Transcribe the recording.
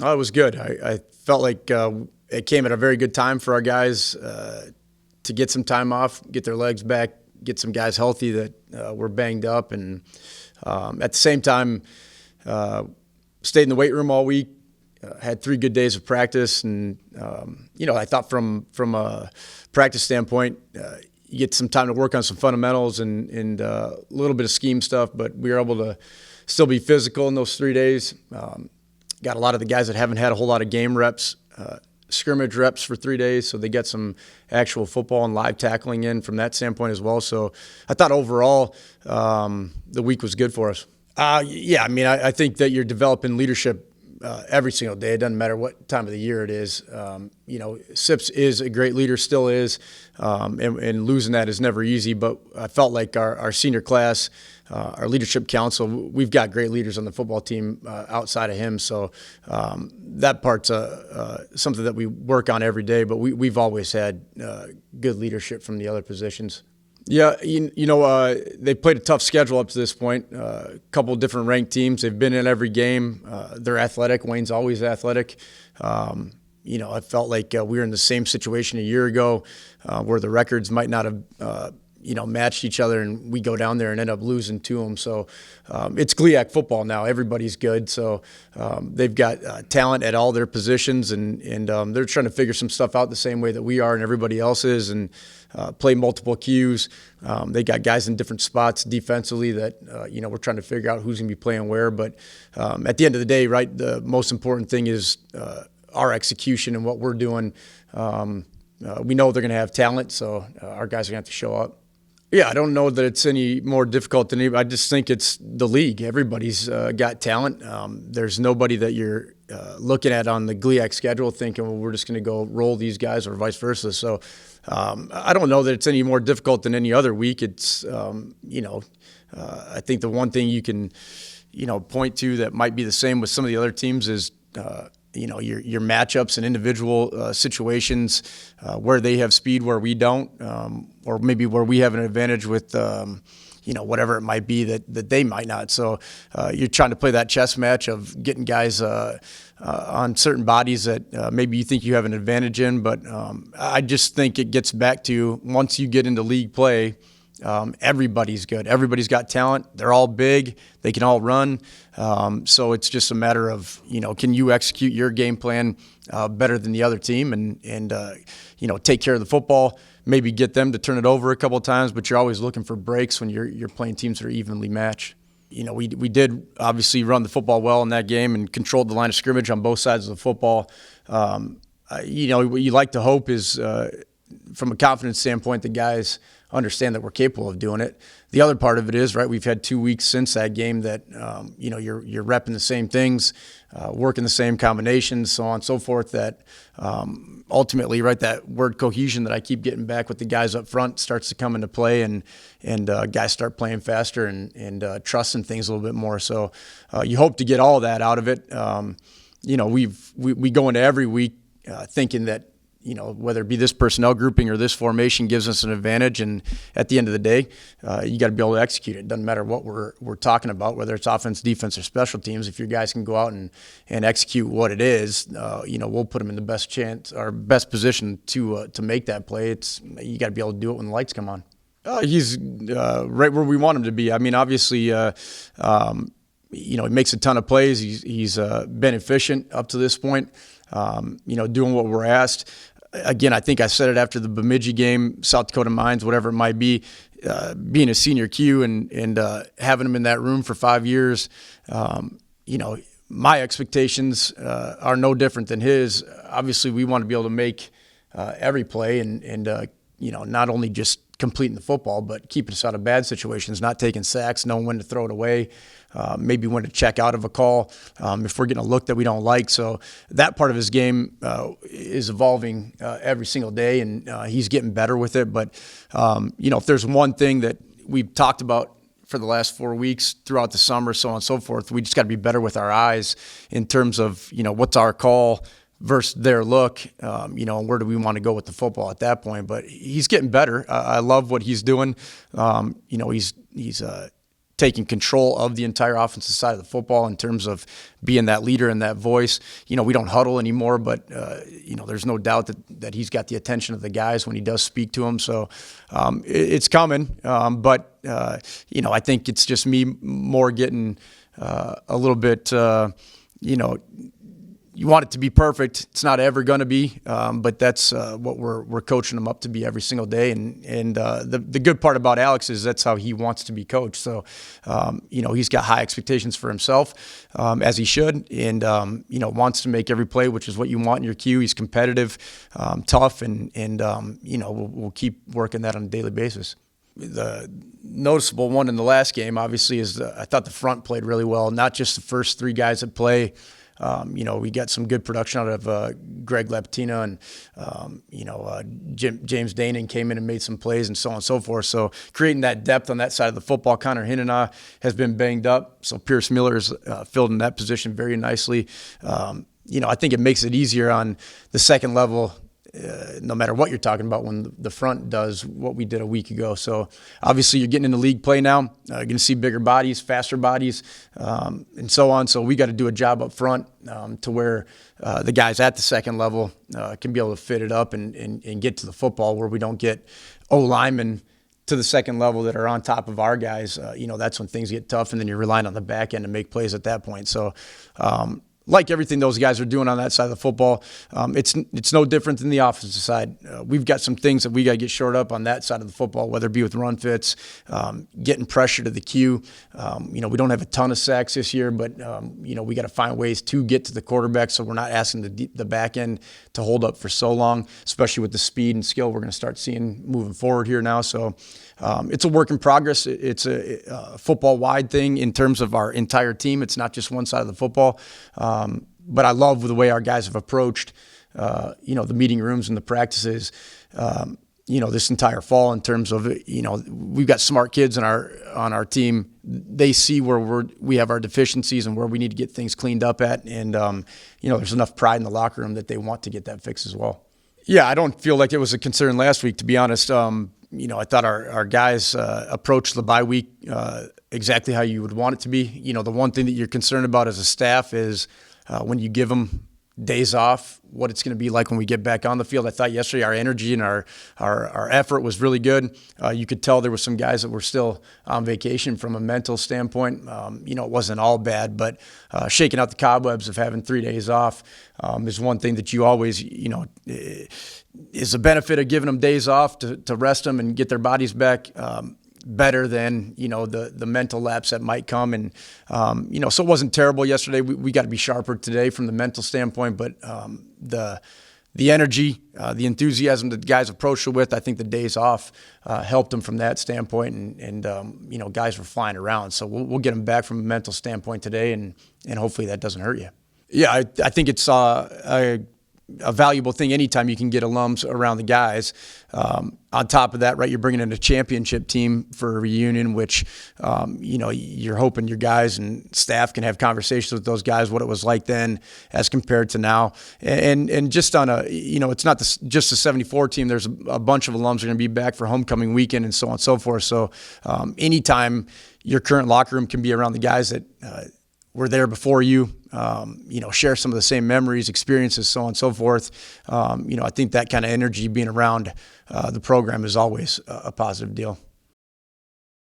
Oh, it was good. I felt like it came at a very good time for our guys to get some time off, get their legs back, get some guys healthy that were banged up, and at the same time, stayed in the weight room all week. Had 3 good days of practice, and I thought from a practice standpoint, you get some time to work on some fundamentals and a little bit of scheme stuff, but we were able to still be physical in those 3 days. Got a lot of the guys that haven't had a whole lot of game reps, scrimmage reps for 3 days, so they get some actual football and live tackling in from that standpoint as well. So I thought overall the week was good for us. Yeah, I mean, I think that you're developing leadership every single day. It doesn't matter what time of the year it is. Sips is a great leader, still is, and losing that is never easy. But I felt like our senior class, our leadership council, we've got great leaders on the football team outside of him. So that part's something that we work on every day. But we've always had good leadership from the other positions. Yeah, they played a tough schedule up to this point. A couple of different ranked teams. They've been in every game. They're athletic. Wayne's always athletic. I felt like we were in the same situation a year ago where the records might not have matched each other, and we go down there and end up losing to them. So it's GLIAC football now. Everybody's good. So they've got talent at all their positions, and they're trying to figure some stuff out the same way that we are and everybody else is, and play multiple cues. They got guys in different spots defensively that, we're trying to figure out who's going to be playing where. But at the end of the day, right, the most important thing is our execution and what we're doing. We know they're going to have talent, so our guys are going to have to show up. Yeah, I don't know that it's any more difficult than anybody. I just think it's the league. Everybody's got talent. There's nobody that you're looking at on the GLIAC schedule thinking, well, we're just going to go roll these guys or vice versa. So I don't know that it's any more difficult than any other week. It's, I think the one thing you can, point to that might be the same with some of the other teams is your matchups and individual situations where they have speed, where we don't, or maybe where we have an advantage with, whatever it might be that they might not. So you're trying to play that chess match of getting guys on certain bodies that maybe you think you have an advantage in. But I just think it gets back to once you get into league play, everybody's good. Everybody's got talent. They're all big. They can all run. So it's just a matter of, can you execute your game plan better than the other team and take care of the football, maybe get them to turn it over a couple of times, but you're always looking for breaks when you're playing teams that are evenly matched. We did obviously run the football well in that game and controlled the line of scrimmage on both sides of the football. What you like to hope is, from a confidence standpoint, the guys understand that we're capable of doing it. The other part of it is, right, we've had 2 weeks since that game that, you're repping the same things, working the same combinations, so on and so forth, that ultimately, right, that word cohesion that I keep getting back with the guys up front starts to come into play, and guys start playing faster and trusting things a little bit more. So you hope to get all that out of it. We go into every week thinking that, whether it be this personnel grouping or this formation gives us an advantage. And at the end of the day, you got to be able to execute it. It doesn't matter what we're talking about, whether it's offense, defense, or special teams. If your guys can go out and execute what it is, we'll put them in the best chance or best position to make that play. You got to be able to do it when the lights come on. He's right where we want him to be. I mean, obviously, he makes a ton of plays. He's been efficient up to this point. Doing what we're asked. Again, I think I said it after the Bemidji game, South Dakota Mines, whatever it might be, being a senior Q and having him in that room for 5 years, my expectations are no different than his. Obviously, we want to be able to make every play and not only just completing the football, but keeping us out of bad situations, not taking sacks, knowing when to throw it away, maybe when to check out of a call if we're getting a look that we don't like. So that part of his game is evolving every single day, and he's getting better with it. But, if there's one thing that we've talked about for the last 4 weeks throughout the summer, so on and so forth, we just got to be better with our eyes in terms of, what's our call versus their look, and where do we want to go with the football at that point. But he's getting better. I love what he's doing. He's taking control of the entire offensive side of the football in terms of being that leader and that voice. We don't huddle anymore, but there's no doubt that he's got the attention of the guys when he does speak to them. So it's coming, but I think it's just me more getting a little bit, you want it to be perfect. It's not ever going to be, but that's what we're coaching him up to be every single day. And the good part about Alex is that's how he wants to be coached. So, he's got high expectations for himself, as he should, and wants to make every play, which is what you want in your queue. He's competitive, tough, and we'll keep working that on a daily basis. The noticeable one in the last game, obviously, is I thought the front played really well. Not just the first three guys that play. We got some good production out of Greg Lapatina and, James Danon came in and made some plays and so on and so forth. So creating that depth on that side of the football. Connor Hinena has been banged up. So Pierce Miller's filled in that position very nicely. I think it makes it easier on the second level, no matter what you're talking about, when the front does what we did a week ago. So obviously you're getting into league play now. You're going to see bigger bodies, faster bodies, and so on. So we got to do a job up front to where the guys at the second level can be able to fit it up and get to the football, where we don't get O-linemen to the second level that are on top of our guys. That's when things get tough, and then you're relying on the back end to make plays at that point. So like everything those guys are doing on that side of the football, it's no different than the offensive side. We've got some things that we got to get shored up on that side of the football, whether it be with run fits, getting pressure to the queue. We don't have a ton of sacks this year, but we got to find ways to get to the quarterback so we're not asking the back end to hold up for so long, especially with the speed and skill we're going to start seeing moving forward here now. So it's a work in progress. It's a football-wide thing in terms of our entire team. It's not just one side of the football. But I love the way our guys have approached, the meeting rooms and the practices, this entire fall in terms of, we've got smart kids on our team. They see where we have our deficiencies and where we need to get things cleaned up at. And, there's enough pride in the locker room that they want to get that fixed as well. Yeah, I don't feel like it was a concern last week, to be honest. I thought our guys approached the bye week exactly how you would want it to be. The one thing that you're concerned about as a staff is when you give them days off, what it's going to be like when we get back on the field. I thought yesterday our energy and our effort was really good. You could tell there were some guys that were still on vacation from a mental standpoint. It wasn't all bad, but shaking out the cobwebs of having 3 days off is one thing that you always, is a benefit of giving them days off to rest them and get their bodies back. Better than, the mental lapse that might come. And, so it wasn't terrible yesterday. We got to be sharper today from the mental standpoint, but the energy, the enthusiasm that the guys approached it with, I think the days off helped them from that standpoint. And guys were flying around. So we'll get them back from a mental standpoint today, and hopefully that doesn't hurt you. Yeah, I think it's a valuable thing anytime you can get alums around the guys. On top of that, right, you're bringing in a championship team for a reunion, which, you're hoping your guys and staff can have conversations with those guys, what it was like then as compared to now. And just on it's not just the 74 team. There's a bunch of alums are going to be back for homecoming weekend and so on and so forth. So anytime your current locker room can be around the guys that were there before you, share some of the same memories, experiences, so on and so forth. I think that kind of energy being around the program is always a positive deal.